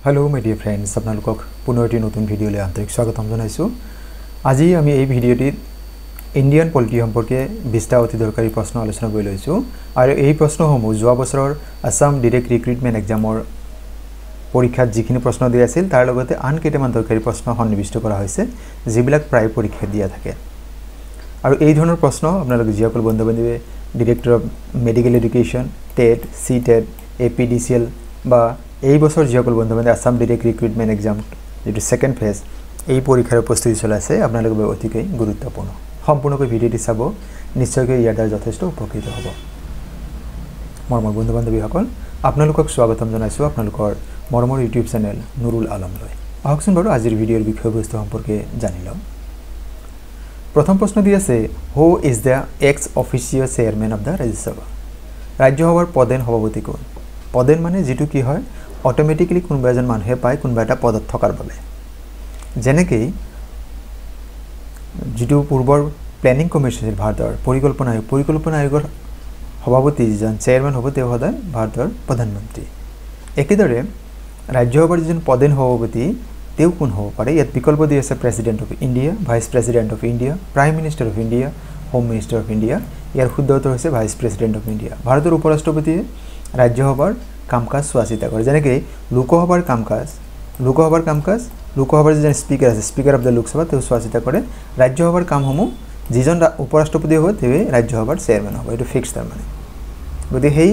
Hello my dear friends, আপোনালোকক পুনৰ এটি নতুন ভিডিঅলৈ আন্তৰিক স্বাগতম জনাইছো। আজি আমি এই ভিডিঅটিত ইন্ডিয়ান পলিটি সম্পৰ্কে 20টা অতি দৰকাৰী প্ৰশ্ন আলোচনা কৰি লৈছো আৰু এই প্ৰশ্নসমূহ যোৱা বছৰৰ আসাম ডাইৰেক্ট ৰিক্ৰুটমেন্ট এক্সামৰ পৰীক্ষাত যিখিনি প্ৰশ্ন দিয়া আছিল তাৰ লগতে আন কেইটামান দৰকাৰী প্ৰশ্ন সন্নিবিষ্ট কৰা হৈছে যিবিলাক প্ৰায় পৰীক্ষা দিয়া থাকে। আৰু এই ধৰণৰ প্ৰশ্ন আপোনালোক যিসকল বন্ধু-বান্ধৱী director of medical education, TET, CTET, APDCL বা এই বছৰ যিসকল বন্ধু-বান্ধৱী আসাম ডাইৰেক্ট ৰিক্ৰুটমেন্ট এক্সাম যেটো সেকেন্ড ফেজ এই পৰীক্ষাৰ প্ৰস্তুতি চলাইছে আপোনালোকৰ বাবে অতিকৈ গুৰুত্বপূৰ্ণ। সম্পূৰ্ণকৈ ভিডিঅটি চাব, নিশ্চয়কৈ ইয়াৰ দ্বাৰা যথেষ্ট উপকৃত হ'ব। মৰমৰ বন্ধু-বান্ধৱীসকল, আপোনালোকক স্বাগতম জনাইছো আপোনালোকৰ মৰমৰ ইউটিউব চেনেল নুৰুল আলমলৈ। আহকচোন বাৰু আজিৰ ভিডিঅ'ৰ বিষয়বস্তু সম্পৰ্কে জানি লওঁ। প্ৰথম প্ৰশ্ন দি আছে, who is the x official chairman of the Rajya Sabha? ৰাজ্যসভাৰ পদেন সভাপতি কোন? পদেন মানে যেটো কি হয় অটোমেটিক্যালি কোনোবা এজন মানুহে পায় কোনোবা এটা পদত থকাৰ বাবে। যেনেকৈ যেটো পূৰ্বৰ প্লেনিং কমিশ্যন ভাৰতৰ পৰিকল্পনা আয়োগৰ সভাপতি যিজন চেয়াৰমেন হ'ব তেওঁ সদায় ভাৰতৰ প্ৰধানমন্ত্ৰী। একেদৰে ৰাজ্যসভাৰ যিজন পদেন সভাপতি তেওঁ কোন হ'ব পাৰে? ইয়াত বিকল্প দি আছে president of India, vice president of India, prime minister of India, home minister of India. ইয়াৰ শুদ্ধ উত্তৰ হৈছে ভাইস প্ৰেসিডেন্ট অফ ইণ্ডিয়া। ভাৰতৰ উপৰাষ্ট্ৰপতিয়ে ৰাজ্যসভাৰ কাম-কাজ চোৱা-চিতা কৰে। যেনেকৈ লোকসভাৰ কাম-কাজ লোকসভাৰ যিজন স্পিকাৰ আছে স্পিকাৰ অফ দ্য লোকসভা তেওঁ চোৱা-চিতা কৰে। ৰাজ্যসভাৰ কামসমূহ যিজন উপৰাষ্ট্ৰপতি হ'ব তেওঁ ৰাজ্যসভাৰ চেয়াৰমেন হ'ব। এইটো ফিক্স তাৰ মানে। গতিকে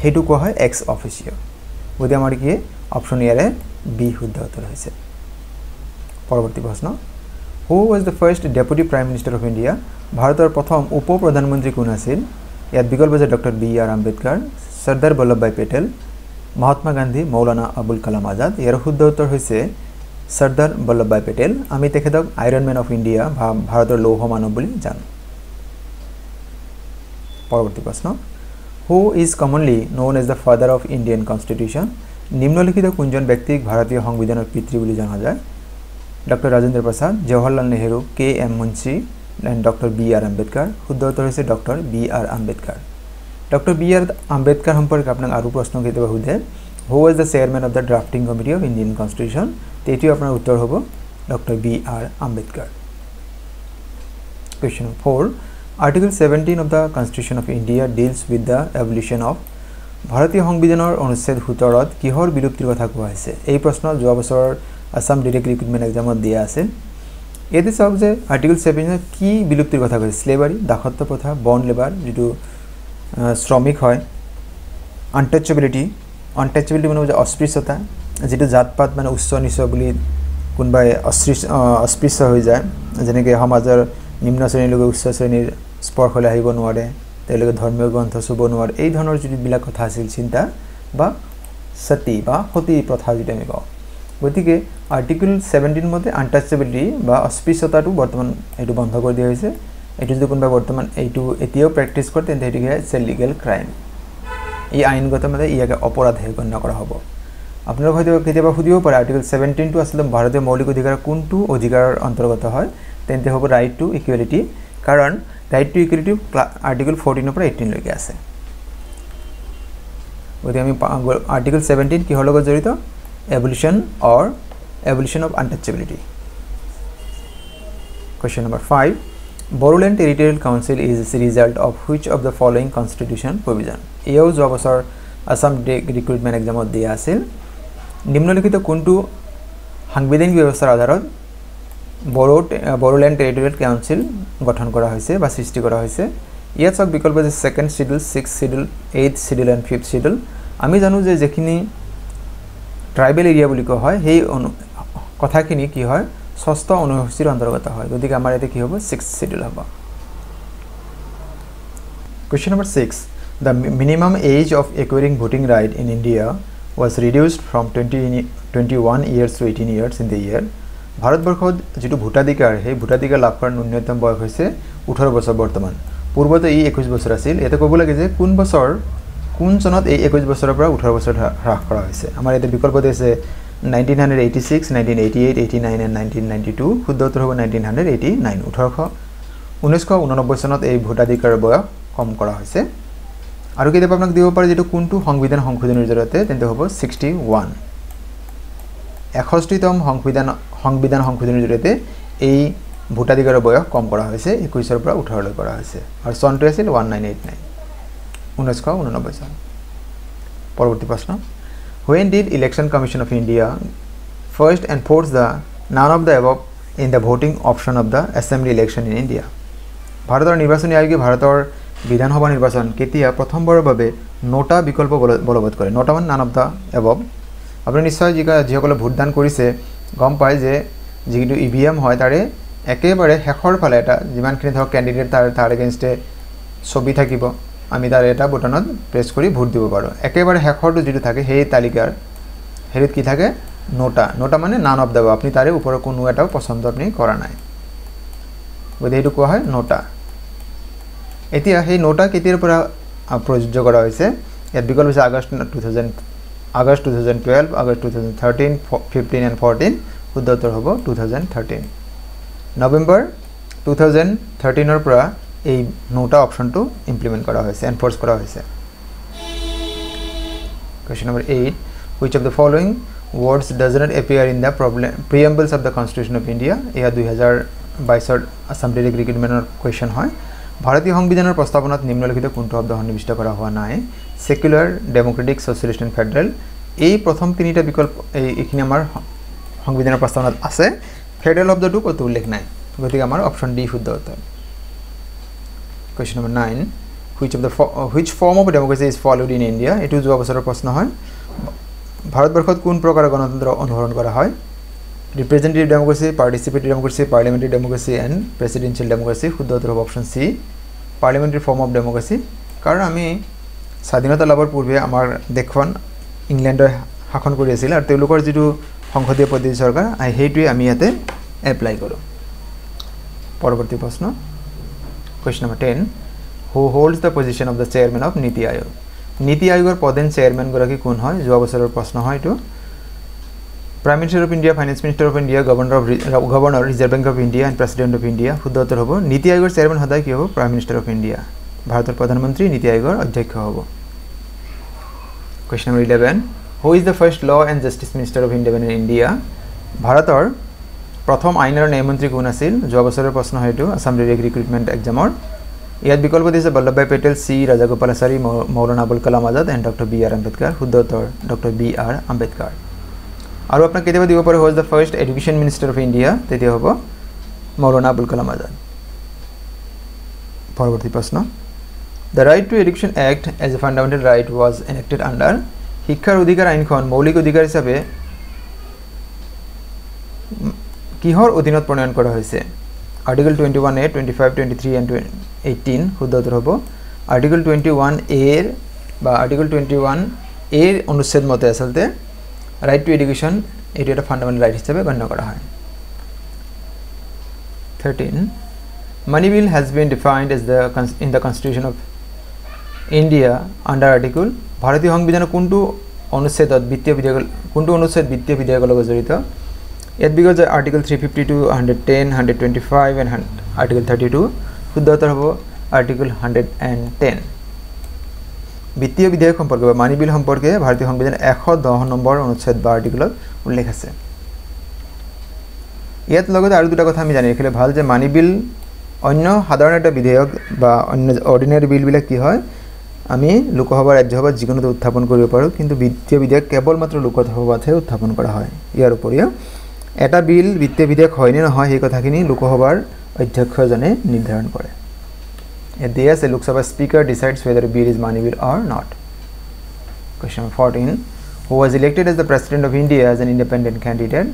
সেইটো কোৱা হয় এক্স অফিচিয়েল। গতিকে আমাৰ কি অপশ্যন ইয়াৰে বি শুদ্ধ উত্তৰ হৈছে। পৰৱৰ্তী প্ৰশ্ন, who was the first deputy prime minister of India? ভাৰতৰ প্ৰথম উপ প্ৰধানমন্ত্ৰী কোন আছিল? ইয়াত বিকল্প আছে ডক্টৰ বি.আৰ. আম্বেদকাৰ, চৰ্দাৰ বল্লভভাই পেটেল, মহাত্মা গান্ধী, মৌলানা আবুল কালাম আজাদ। ইয়াৰ শুদ্ধ উত্তৰ হৈছে চৰ্দাৰ বল্লভভাই পেটেল। আমি তেখেতক আইৰন মেন অফ ইণ্ডিয়া বা ভাৰতৰ লৌহ মানৱ বুলি জানো। পৰৱৰ্তী প্ৰশ্ন, who is commonly known as the father of Indian constitution? নিম্নলিখিত কোনজন ব্যক্তিক ভাৰতীয় সংবিধানৰ পিতৃ বুলি জনা যায়? Doctor Rajendra Prasad, Jawaharlal Nehru, K M Munshi and doctor B R. Ambedkar. শুদ্ধ উত্তৰ হৈছে doctor B R. Ambedkar. Doctor B R. Ambedkar সম্পৰ্কে আপোনাক আৰু প্ৰশ্ন কেতিয়াবা সোধে, who was the chairman of the drafting committee of Indian constitution? তেতিয়া আপোনাৰ উত্তৰ হ'ব doctor B R. Ambedkar. Question 4, article 17 of the constitution of India deals with the evolution of? ভাৰতীয় সংবিধানৰ অনুচ্ছেদ 17ত কিহৰ বিলুপ্তিৰ কথা কোৱা হৈছে? এই প্ৰশ্ন যোৱা বছৰৰ আসাম ডাইৰেক্ট ৰিক্ৰুটমেন্ট এক্সামত দিয়া আছে। ইয়াতে চাওক যে আৰ্টিকল 17 কি বিলুপ্তিৰ কথা কৈছে? স্লেভাৰী, দাসত্ব প্ৰথা, বৰ্ণ লেবাৰ যিটো শ্ৰমিক হয়, আনটাচেবিলিটি মানে যে অস্পৃশ্যতা, যেটো জাতপাত মানে উচ্চ নিচ বুলি কোনোবাই অস্পৃশ্য হৈ যায়, যেনেকৈ সমাজৰ নিম্ন শ্ৰেণীৰ লোকে উচ্চ শ্ৰেণীৰ স্পৰ্শলৈ আহিব নোৱাৰে, তেওঁলোকে ধৰ্মীয় গ্ৰন্থ চুব নোৱাৰে, এই ধৰণৰ যিবিলাক কথা আছিল চিন্তা বা সতী বা সতী প্ৰথা যিটো আমি কওঁ। গতিকে আৰ্টিকল 17 মতে আনটাচেবিলিটি বা অস্পৃশ্যতাটো বৰ্তমান এইটো বন্ধ কৰি দিয়া হৈছে। এইটো যদি কোনোবাই বৰ্তমান এইটো এতিয়াও প্ৰেক্টিছ কৰে তেন্তে এইটো ইটছ এ লিগেল ক্ৰাইম। এই আইনগতভাৱে ইয়াকে অপৰাধহে গণ্য কৰা হ'ব। আপোনালোক হয়তো কেতিয়াবা সুধিব পাৰে আৰ্টিকল 17টো আচলতে ভাৰতীয় মৌলিক অধিকাৰৰ কোনটো অধিকাৰৰ অন্তৰ্গত হয়? তেন্তে হ'ব ৰাইট টু ইকুৱেলিটি, কাৰণ ৰাইট টু ইকুৱেলিটি আৰ্টিকল 14 পৰা 18 লৈকে আছে। গতিকে আমি আৰ্টিকল 17 কিহৰ লগত জড়িত? abolition of untouchability. Question number 5, Bodoland Territorial Council is a result of which of the following constitution provision? এও যোৱা বছৰ আসাম ৰিক্ৰুটমেন্ট এক্সামত দিয়া আছিল। নিম্নলিখিত কোনটো সাংবিধানিক ব্যৱস্থাৰ আধাৰত বড়োলেণ্ড টেৰিটৰিয়েল কাউন্সিল গঠন কৰা হৈছে বা সৃষ্টি কৰা হৈছে? ইয়াত চাওক বিকল্প আছে 2nd schedule, 6th schedule, 8th schedule and 5th schedule. আমি জানো যে যিখিনি ট্ৰাইবেল এৰিয়া বুলি কোৱা হয় সেই কথাখিনি কি হয় 6ষ্ঠ অনুসূচীৰ অন্তৰ্গত হয়। গতিকে আমাৰ ইয়াতে কি হ'ব 6th শিডিউল হ'ব। Question number 6, the minimum age of acquiring voting right in India was reduced from 21 years to 18 years in the year. ভাৰতবৰ্ষত যেটো ভোটাধিকাৰ সেই ভোটাধিকাৰ লাভ কৰাৰ ন্যূনতম বয়স হৈছে 18 বছৰ বৰ্তমান। পূৰ্বতে ই 21 বছৰ আছিল। এতে ক'ব লাগে যে কোন চনত এই 21 বছৰৰ পৰা 18 বছৰ হ্ৰাস কৰা হৈছে? আমাৰ ইয়াতে বিকল্প আছে 1986, 1988, 89 and 1992। শুদ্ধ উত্তৰ হ'ব 1989। 1989 চনত এই ভোটাধিকাৰৰ বয়স কম কৰা হৈছে। আৰু কেতিয়াবা আপোনাক দিব পাৰে যেটো কোনটো সংবিধান সংশোধনৰ জৰিয়তে? তেন্তে হ'ব 61। 61তম সংবিধান সংশোধনীৰ জৰিয়তে এই ভোটাধিকাৰৰ বয়স কম কৰা হৈছে 21ৰ পৰা 18 লৈ কৰা হৈছে আৰু চনটো আছিল 1989 1989 চন পৰৱৰ্তী প্ৰশ্ন When did Election Commission of India first enforce the none of the above in the voting option of the assembly election in India? ভাৰতৰ নিৰ্বাচনী আয়োগে ভাৰতৰ বিধানসভা নিৰ্বাচন কেতিয়া প্ৰথমবাৰৰ বাবে নোটা বিকল্প বলবৎ কৰে নোটা মানে none of the above আপুনি নিশ্চয় যিসকলে ভোটদান কৰিছে গম পায় যে যিটো ইভিএম হয় তাৰে একেবাৰে শেষৰ ফালে এটা যিমানখিনি ধৰক ক্যান্ডিডেট তাৰ এগেইনষ্টে ছবি থাকিব আমি তাৰ এটা বুটানত প্ৰেছ কৰি ভোট দিব পাৰো একেবাৰে শেষৰটো যেটো থাকে সেই তালিকাৰ হেৰিত কি থাকে নোটা মানে none of the above আপুনি তাৰে ওপৰৰ কোনো এটা পছন্দ আপুনি কৰা নাই গতিকে এইটো কোৱা হয় নোটা এতিয়া সেই নোটা কেতিয়াৰ পৰা প্ৰযোজ্য কৰা হৈছে ইয়াত বিকল্প হৈছে আগষ্ট 2012 আগষ্ট 2013 15 and 14 শুদ্ধ উত্তৰ হ'ব 2013 নৱেম্বৰ 2013 ৰ পৰা এই নোটা অপশনটো ইমপ্লিমেন্ট করা হয়েছে এনফোর্স করা হয়েছে Question number 8 which of the following words does not appear in the preambles of the Constitution of India এয়া 2022 আসাম ডাইরেক্ট ৰিক্ৰুটমেন্টৰ কোয়েশ্চন হয় ভাৰতীয় সংবিধানৰ প্ৰস্তাৱনাত নিম্নলিখিত কোনটো শব্দ সন্নিবিষ্ট কৰা হোৱা নাই secular democratic socialist and federal এই প্ৰথম তিনিটা বিকল্প এইখিনি আমাৰ সংবিধানৰ প্ৰস্তাৱনাত আছে ফেডাৰেল শব্দটো কত উল্লেখ নাই গতিকে আমাৰ অপশন ডি শুদ্ধ উত্তৰ Question number 9 which form of democracy is followed in India এটো যোৱা বছৰৰ প্ৰশ্ন হয় ভাৰতবৰ্ষত কোন প্ৰকাৰৰ গণতন্ত্ৰ অনুসৰণ কৰা হয় representative democracy participatory democracy parliamentary democracy and presidential democracy শুদ্ধ উত্তৰ হ'ব option C parliamentary form of democracy কাৰণ আমি স্বাধীনতা লাভৰ পূৰ্বে আমাৰ দেশখন ইংলেণ্ডৰ শাসন কৰি আছিল আৰু তেওঁলোকৰ যেটো সংসদীয় পদ্ধতি চৰকাৰ হেইটোৱে আমি ইয়াতে এপ্লাই কৰো পৰৱৰ্তী প্ৰশ্ন Question number 10 Who holds the position of the chairman of Niti Aayog Niti Aayogৰ পদেন চেয়াৰম্যান গৰাকী কোন হয় যোৱা বছৰৰ প্ৰশ্ন হয় এটো Prime Minister of India Finance Minister of India Governor Reserve Bank of India and President of India শুদ্ধ উত্তৰ হ'ব নীতি আয়োগৰ চেয়াৰম্যান সদায় কি হ'ব Prime Minister of India ভাৰতৰ প্ৰধানমন্ত্ৰী নীতি আয়োগৰ অধ্যক্ষ হ'ব Question number 11 Who is the first law and justice minister of India ভাৰতৰ প্ৰথম আইন আৰু ন্যায় মন্ত্ৰী কোন আছিল যোৱা বছৰৰ প্ৰশ্ন হয়টো আসাম ডাইৰেক্ট ৰিক্ৰুটমেন্ট এক্সামৰ ইয়াত বিকল্প দিছে Vallabhbhai Patel C Rajagopalachari Maulana Abul Kalam Azad and doctor B R Ambedkar শুদ্ধ উত্তৰ ডক্টৰ বি আৰ আম্বেদকাৰ আৰু আপোনাক কেতিয়াবা দিব পাৰে was the first education minister of India তেতিয়া হ'ব মৌলানা আবুল কালাম আজাদ পৰৱৰ্তী প্ৰশ্ন The Right to Education Act as a fundamental right was enacted under শিক্ষাৰ অধিকাৰ আইনখন মৌলিক অধিকাৰ হিচাপে কিহৰ অধীনত প্ৰণয়ন কৰা হৈছে আৰ্টিকল 21A 25 23 and 18 শুদ্ধ উত্তৰ হ'ব আৰ্টিকল 21A বা আৰ্টিকল 21A অনুচ্ছেদ মতে আসলতে ৰাইট টু এডুকেশন এটো এটা ফান্ডামেন্টাল ৰাইট হিচাপে গণ্য কৰা হয় 13 Money bill has been defined as in the Constitution of India under article ভাৰতীয় সংবিধানৰ কোনটো অনুচ্ছেদত বিত্তীয় বিধেয়ক কোনটো অনুচ্ছেদ বিত্তীয় বিধেয়কৰ লগত জড়িত Yet because Article 352, 110, 125 and Article 32 শুদ্ধ উত্তৰ হ'ব Article 110 বিত্তীয় বিধেয়ক সম্পৰ্কে বা মানি বিল সম্পৰ্কে ভাৰতীয় সংবিধানৰ 110 নম্বৰ অনুচ্ছেদ বা আৰ্টিকলত উল্লেখ আছে ইয়াত লগত আৰু দুটা কথা আমি জানি ৰাখিলে ভাল যে মানি বিল অন্য সাধাৰণ এটা বিধেয়ক বা অন্য অৰ্ডিনাৰী বিল বিলাক কি হয় আমি লোকসভা ৰাজ্যসভা যিকোনোতে উত্থাপন কৰিব পাৰো কিন্তু বিত্তীয় বিধেয়ক কেৱল মাত্ৰ লোকসভাতহে উত্থাপন কৰা হয় ইয়াৰ উপৰিও এটা বিল বিত্তীয় বিধেয়ক হয় নে নহয় এই কথাখিনি লোকসভাৰ অধ্যক্ষজনে নিৰ্ধাৰণ কৰে Yes, a Lok Sabha speaker decides whether a bill is money bill or not. Question 14 Who was elected as the president of India as an independent candidate?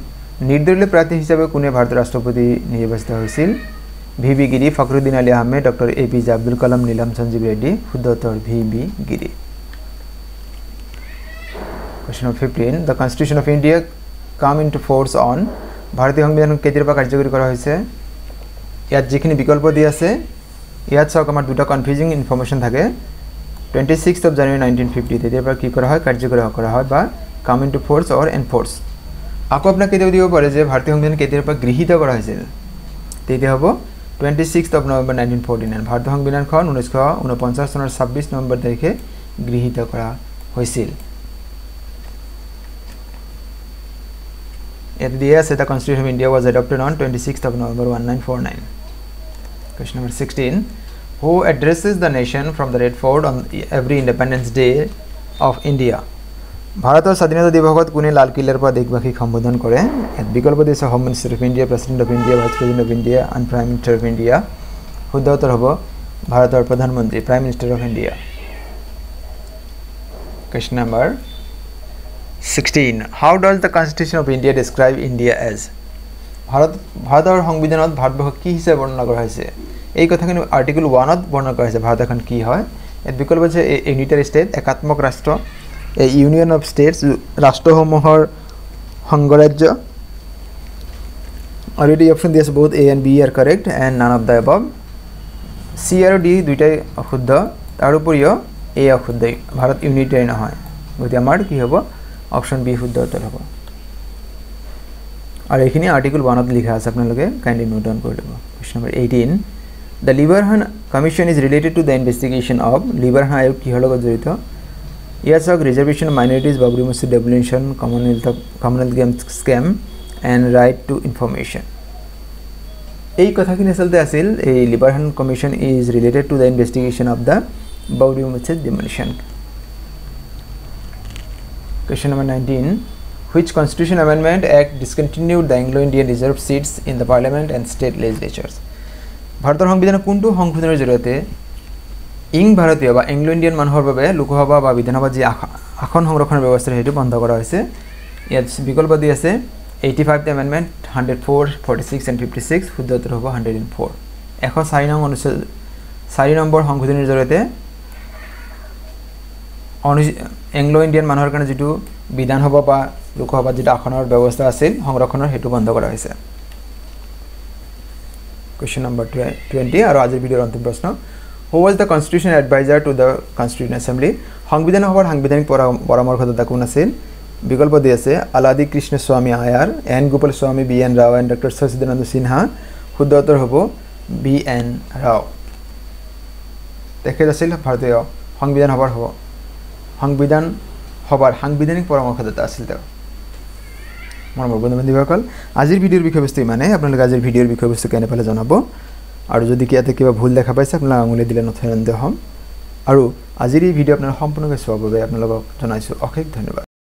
নির্দলীয় প্রার্থী হিসেবে কোনে ভারতের রাষ্ট্রপতি নির্বাচিত হয়েছিল ভিবি গিরি ফখরুদ্দিন আলী আহমেদ ডক্টর এপিজে আব্দুল কালাম নীলম সঞ্জীব রেড্ডি শুদ্ধ উত্তর VB Giri Question 15 The Constitution of India come into force on ভারতীয় সংবিধান কেতিয়াৰ পৰা কাৰ্যকৰী কৰা হৈছে ইয়াত যিখিনি বিকল্প দি আছে ইয়াত চাওক আমাৰ দুটা কনফিউজিং ইনফৰমেশন থাকে 26th of January 1950 তেতিয়াৰ পৰা কি কৰা হয় কাৰ্যকৰী কৰা হয় বা কাম ইনটু ফোৰ্স অৰ এনফোৰ্স আকৌ আপোনাক কেতিয়াও দিব পাৰে যে ভাৰতীয় সংবিধান কেতিয়াৰ পৰা গৃহীত কৰা হৈছিল তেতিয়া হ'ব 26th of November 1949 ভাৰতীয় সংবিধানখন 1949 চনৰ 26 নৱেম্বৰ তাৰিখে গৃহীত কৰা হৈছিল ইয়াতে দিয়া আছে the Constitution of India was adopted on 26th of November 1949. Question number 16. Who addresses the nation from the Red Fort on every Independence Day of India? ভারতের স্বাধীনতা দিবসত কোনে লাল কিল্লার পৰা দেশবাসীক সম্বোধন কৰে? বিকল্প দিছে home minister of India, president of India, vice president of India, and prime minister of India. শুদ্ধ উত্তৰ হ'ব ভাৰতৰ প্ৰধানমন্ত্ৰী, prime minister of India. Question number 16. How does the Constitution of India describe India as? ভাৰতৰ সংবিধানত ভাৰতবৰ্ষক কি হিচাপে বৰ্ণনা কৰা হৈছে? এই কথাখিনি আৰ্টিকল 1ত বৰ্ণনা কৰা হৈছে ভাৰত এখন কি হয়। ইয়াত বিকল্প আছে ইউনিটাৰী ষ্টেট, একাত্মক ৰাষ্ট্ৰ, এ ইউনিয়ন অফ ষ্টেটছ, ৰাষ্ট্ৰসমূহৰ সংগৰাজ্য। অলৰেডি অপশ্যন দি আছে বহুত A and B are correct and none of the above. C আৰু ডি দুইটাই অশুদ্ধ, তাৰ উপৰিও এ অশুদ্ধ, ভাৰত ইউনিটাৰী নহয়, গতিকে আমাৰ কি হ'ব অপশ্যন বি শুদ্ধ উত্তৰ হ'ব। আৰু এইখিনি আৰ্টিকল 1ত লিখা আছে, আপোনালোকে কাইণ্ডলি নোট ডাউন কৰি ল'ব। Question number 18. The Liberhan commission is related to the investigation of, Liberhan আয়োগ কিহৰ লগত জড়িত? ইয়াত চাওক reservation of minorities, Babri Masjid devolution, commonwealth games scam and right to information. এই কথাখিনি আচলতে আছিল এই Liberhan commission is related to the investigation of the Babri Masjid demolition. Question number 19. Which Constitution Amendment Act discontinued the Anglo-Indian reserved seats in the Parliament and state legislatures? ভাৰতৰ সংবিধানৰ কোনটো সংশোধনৰ জৰিয়তে ভাৰতীয় বা এংলো ইণ্ডিয়ান মানুহৰ বাবে লোকসভা বা বিধানসভাত যি আসন সংৰক্ষণৰ ব্যৱস্থা সেইটো বন্ধ কৰা হৈছে? ইয়াত বিকল্প দি আছে 85th Amendment, 104, 46 and 56. শুদ্ধ উত্তৰ হ'ব 104। 104 নং অনুচ্ছেদ 4 নম্বৰ সংশোধনীৰ জৰিয়তে এংলো ইণ্ডিয়ান মানুহৰ কাৰণে যিটো বিধানসভা বা লোকসভাত যিটো আসনৰ ব্যৱস্থা আছিল সংৰক্ষণৰ সেইটো বন্ধ কৰা হৈছে। কুৱেশ্যন নম্বৰ 20 আৰু আজিৰ ভিডিঅ'ৰ অন্তিম প্ৰশ্ন। Who was the constitution advisor to the constitution assembly? সংবিধান সভাৰ সাংবিধানিক পৰামৰ্শদাতা কোন আছিল? বিকল্প দি আছে আলাদি কৃষ্ণ স্বামী Iyer, N Gopalaswami, B N Rau and doctor Sachchidananda Sinha. শুদ্ধ উত্তৰ হ'ব বি এন ৰাও। তেখেত আছিল ভাৰতীয় সংবিধান সভাৰ সাংবিধানিক পৰামৰ্শদাতা আছিল তেওঁ। মৰমৰ বন্ধু বান্ধৱীসকল, আজিৰ ভিডিঅ'ৰ বিষয়বস্তু ইমানেই। আপোনালোকে আজিৰ ভিডিঅ'ৰ বিষয়বস্তু কেনে পালে জনাব, আৰু যদি ইয়াতে কিবা ভুল দেখা পাইছে আপোনালোকে আঙুলি দিলে নথৈ হ'ম। আৰু আজিৰ এই ভিডিঅ' আপোনালোকে সম্পূৰ্ণকৈ চোৱাৰ বাবে আপোনালোকক জনাইছোঁ অশেষ ধন্যবাদ।